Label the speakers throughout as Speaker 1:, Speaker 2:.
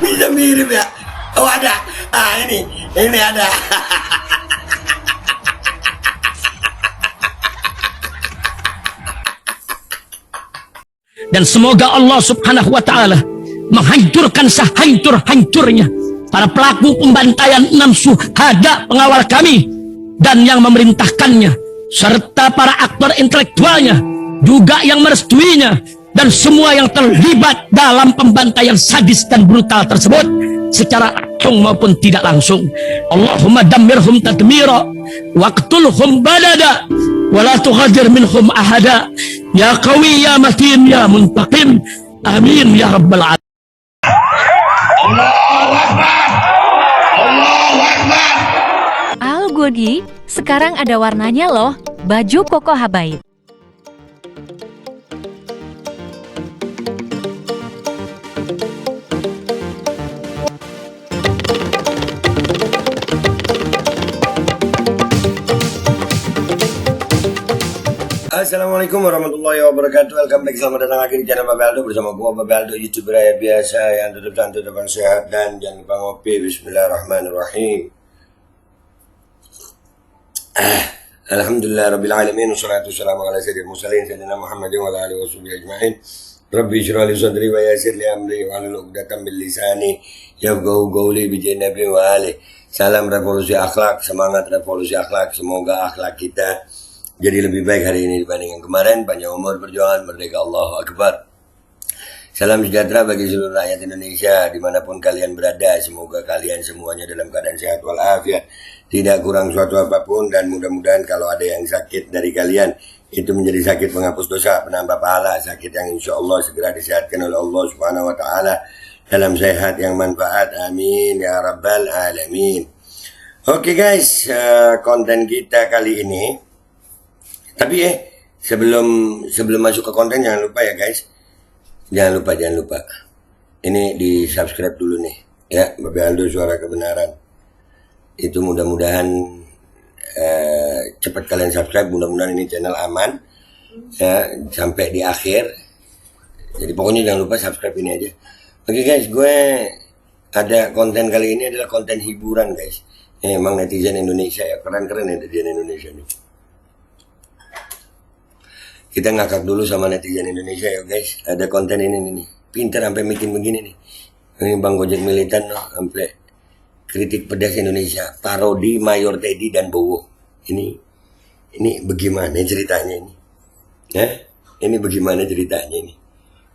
Speaker 1: Bisa mirip ya. Oh ada. Ini ada.
Speaker 2: Dan semoga Allah subhanahu wa ta'ala menghancurkan sehancur-hancurnya para pelaku pembantaian 6 syuhada pengawal kami dan yang memerintahkannya, serta para aktor intelektualnya juga yang merestuinya, dan semua yang terlibat dalam pembantaian sadis dan brutal tersebut secara langsung maupun tidak langsung. Allahumma dammirhum tadmira waqtulhum balada wala tughadir minhum ahada ya qawi ya matin ya muntaqim amin ya rabbal alamin.
Speaker 1: Allahu Akbar. Allahu Akbar.
Speaker 3: Al Godi, sekarang ada warnanya loh, baju koko habaib.
Speaker 1: Assalamualaikum warahmatullahi wabarakatuh. Welcome back, selamat datang lagi di channel Babe Aldo bersama gua Babe Aldo, YouTuber raya biasa yang tetap sehat dan jangan lupa ngopi. Bismillahirrahmanirrahim. Alhamdulillah rabbil alamin, wassalatu wassalamu ala sayyidil mursalin sayyidina Muhammadin wa ala alihi washabihi ajmain. Rabbi shrah li sadri wa yassir li amri wahlul 'uqdatam min lisani yafqahu qawli bi nabi wa ali. Salam revolusi akhlak, semangat revolusi akhlak. Semoga akhlak kita jadi lebih baik hari ini dibanding yang kemarin. Panjang umur, perjuangan, merdeka, Allahu Akbar. Salam sejahtera bagi seluruh rakyat Indonesia dimanapun kalian berada. Semoga kalian semuanya dalam keadaan sehat walafiat, tidak kurang suatu apapun, dan mudah-mudahan kalau ada yang sakit dari kalian itu menjadi sakit penghapus dosa, penambah pahala, sakit yang insya Allah segera disehatkan oleh Allah Subhanahu Wa Taala dalam sehat yang manfaat. Amin ya rabbal alamin. Oke guys, konten kita kali ini. Tapi sebelum masuk ke konten, jangan lupa ya guys. Jangan lupa. Ini di subscribe dulu nih ya, Babe Aldo Suara Kebenaran. Itu mudah-mudahan cepat kalian subscribe. Mudah-mudahan ini channel aman ya sampai di akhir. Jadi pokoknya jangan lupa subscribe ini aja. Oke guys, gue ada konten kali ini adalah konten hiburan guys. Emang netizen Indonesia ya, keren-keren netizen Indonesia nih. Kita ngakak dulu sama netizen Indonesia ya guys. Ada konten ini nih. Pinter sampai bikin begini nih. Ini Bang Gojek Militan loh, sampai kritik pedas Indonesia. Parodi Mayor Teddy dan Bowo. Ini bagaimana ceritanya ini? Ini bagaimana ceritanya ini?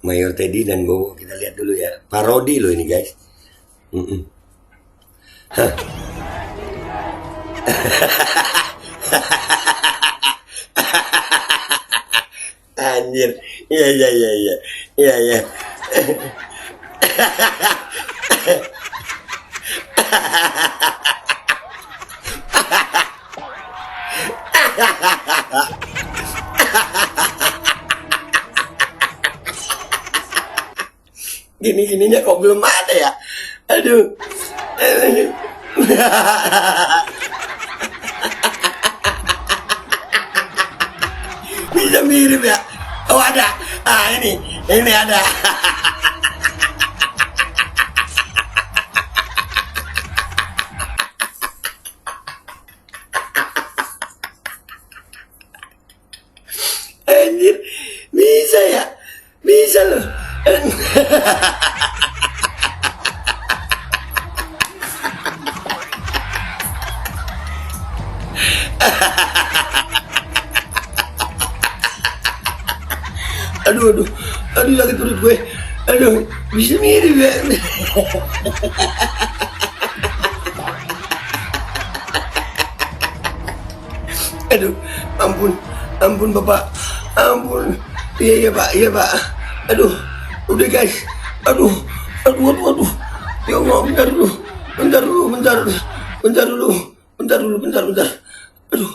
Speaker 1: Mayor Teddy dan Bowo, kita lihat dulu ya. Parodi loh ini guys. Anjir. Iya. Gini-gininya kok belum ada ya? Aduh. Bisa mirip ya. Oh ada. Ini ada. Anjir, bisa ya? Bisa loh. Aduh, sakit perut gue. Aduh, bisa mirip ya. Aduh, ampun Bapak, ampun. Iya Pak. Aduh, udah guys. Aduh. Ya Allah, bentar dulu. Aduh,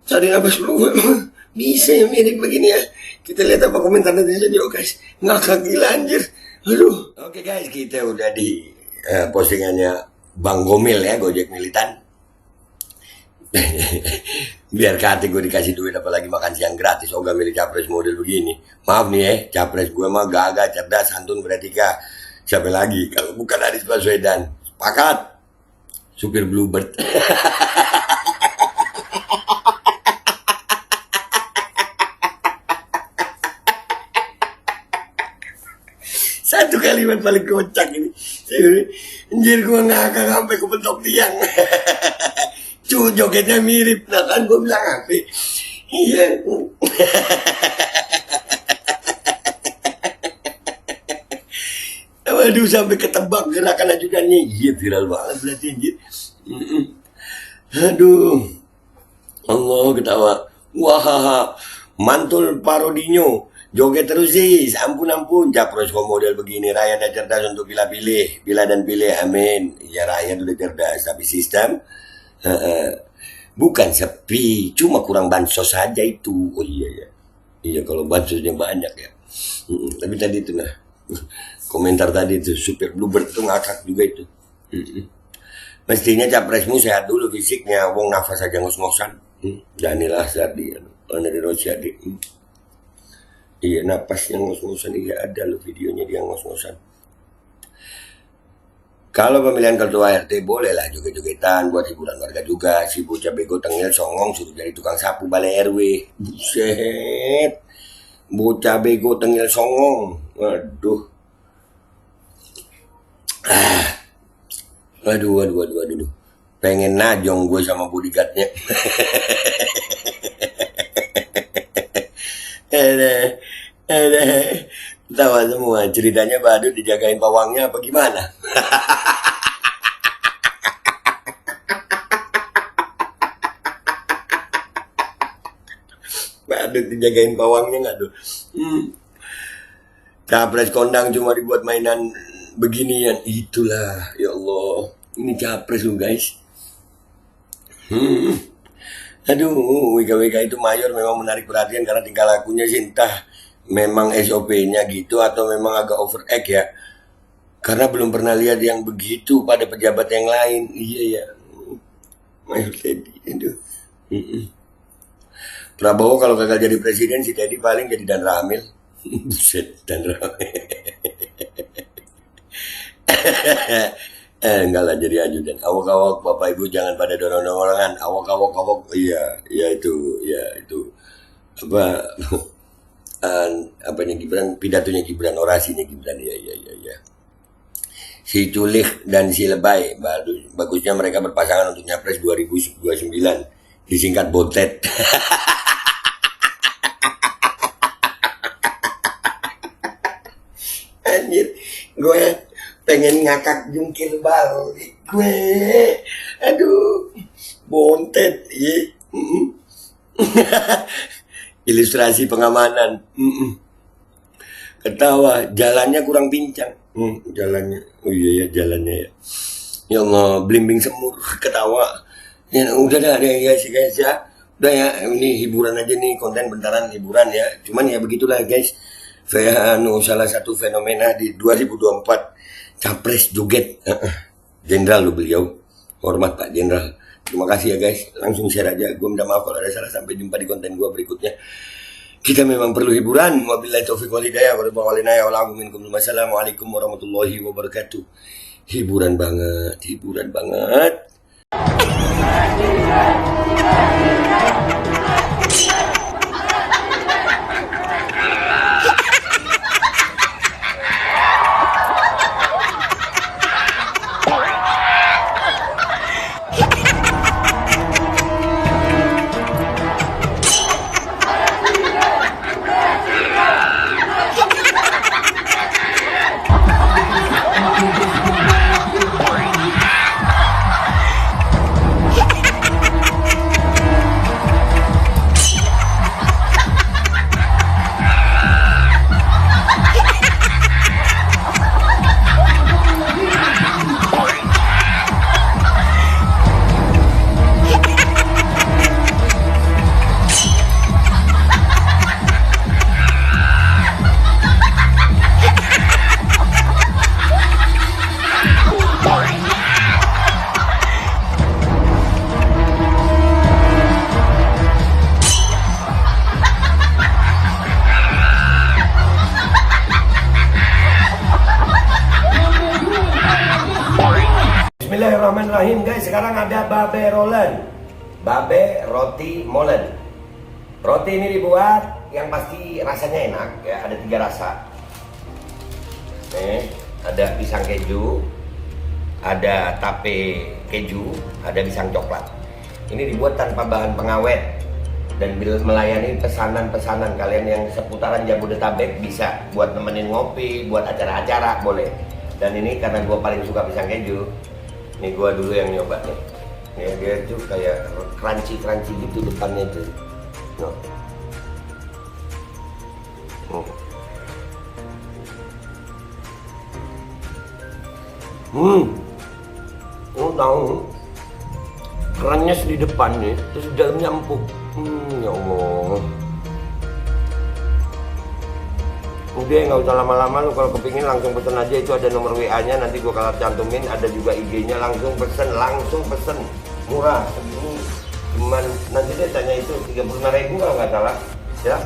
Speaker 1: cari nafas dulu. Bisa ya mirip begini ya. Kita lihat apa komentar netizen yuk guys. Ngakak gila anjir. Aduh. Oke guys, kita udah di postingannya Bang Gomil ya, Gojek Militan. Biar kata gue dikasih duit apalagi makan siang gratis. Ogah milih capres model begini. Maaf nih capres gue mah gagah, cerdas, santun, beretika. Siapa lagi kalau bukan Anies Baswedan? Sepakat. Supir Bluebird. Satu kalimat paling kocak ini. Anjir gua ngakak sampai ke bentok tiang. Jogetnya mirip. Nah kan gua bilang apa? Iya. Waduh sampai ketebak gerakan ajudannya. Iya viral banget berarti anjir. Aduh. Allah ketawa. Wah, mantul parodinyo. Joget terus sih, ampun, Japros kok model begini, rakyat udah cerdas untuk pilih-pilih, pilih dan pilih, amin. Ya rakyat udah cerdas, tapi sistem bukan sepi, cuma kurang bansos saja itu. Oh iya kalau bansosnya banyak ya. Tapi tadi itu nah, komentar tadi itu, supir Bluebird itu ngakak juga itu. Mestinya capresmu sehat dulu fisiknya, wong nafas aja ngos-ngosan. Danilah Sardi, dari Rosyadi. Iya napasnya ngos-ngosan, iya ada loh videonya dia ngos-ngosan. Kalau pemilihan ketua RT boleh lah joget-jogetan buat hiburan warga juga. Si bocah bego tengil songong suruh jadi tukang sapu balai RW. Buset. Bocah bego tengil songong. Waduh. Aduh. Pengen najong gue sama bodyguardnya. Tawa semua ceritanya Badut dijagain pawangnya apa gimana? Badut dijagain pawangnya nggak tuh? Capres kondang cuma dibuat mainan beginian. Itulah ya Allah, ini capres lu guys. Aduh, WKWK itu mayor memang menarik perhatian karena tingkah lakunya sih entah memang SOP-nya gitu atau memang agak overact ya. Karena belum pernah lihat yang begitu pada pejabat yang lain. Iya ya. Mayor Teddy, aduh. Prabowo kalau gagal jadi presiden si Teddy paling jadi Dan Ramil. Buset, Dan Ramil. Enggak lah jadi ajudan. Awak-awak Bapak Ibu jangan pada dorong-dorongan. Awak-awak. Iya itu. Apanya Gibran, pidatonya Gibran, orasinya Gibran. Iya. Si Culik dan si Lebay. Bagusnya mereka berpasangan untuk Nyapres 2029. Disingkat Botet. Anjir, gue pengen ngakak jungkir balik gue. Aduh, Bontet. Ilustrasi pengamanan. Ketawa, jalannya kurang pincang. Jalannya. Oh iya ya jalannya ya. Ya Allah, blimbing semur, ketawa. Ya udah dah ya guys ya. Udah ya, ini hiburan aja nih, konten bentaran hiburan ya. Cuman ya begitulah guys. Salah satu fenomena di 2024 Capres joget. Jenderal lo beliau. Hormat Pak Jenderal. Terima kasih ya guys. Langsung share aja. Gue minta maaf kalau ada salah. Sampai jumpa di konten gue berikutnya. Kita memang perlu hiburan. Wabillahi taufiq wal hidayah. Wassalamualaikum warahmatullahi wabarakatuh. Hiburan banget. Bismillahirrahmanirrahim guys. Sekarang ada babe rolen, babe roti molen. Roti ini dibuat yang pasti rasanya enak ya. Ada 3 rasa. Nih, ada pisang keju, ada tape keju, ada pisang coklat. Ini dibuat tanpa bahan pengawet dan melayani pesanan-pesanan kalian yang seputaran Jabodetabek. Bisa buat nemenin ngopi, buat acara-acara boleh. Dan ini karena gue paling suka pisang keju, nih gue dulu yang nyoba nih. Nih dia tuh kayak crunchy gitu depannya tuh. No. Tahu kerannya di depan nih, terus di dalamnya empuk. Ya Allah. Udah nggak usah lama-lama, lu kalau kepingin langsung pesen aja, itu ada nomor WA-nya, nanti gua kalau cantumin, ada juga IG-nya, langsung pesen, murah segini, cuman nanti dia tanya itu 35.000 kalau nggak salah, ya.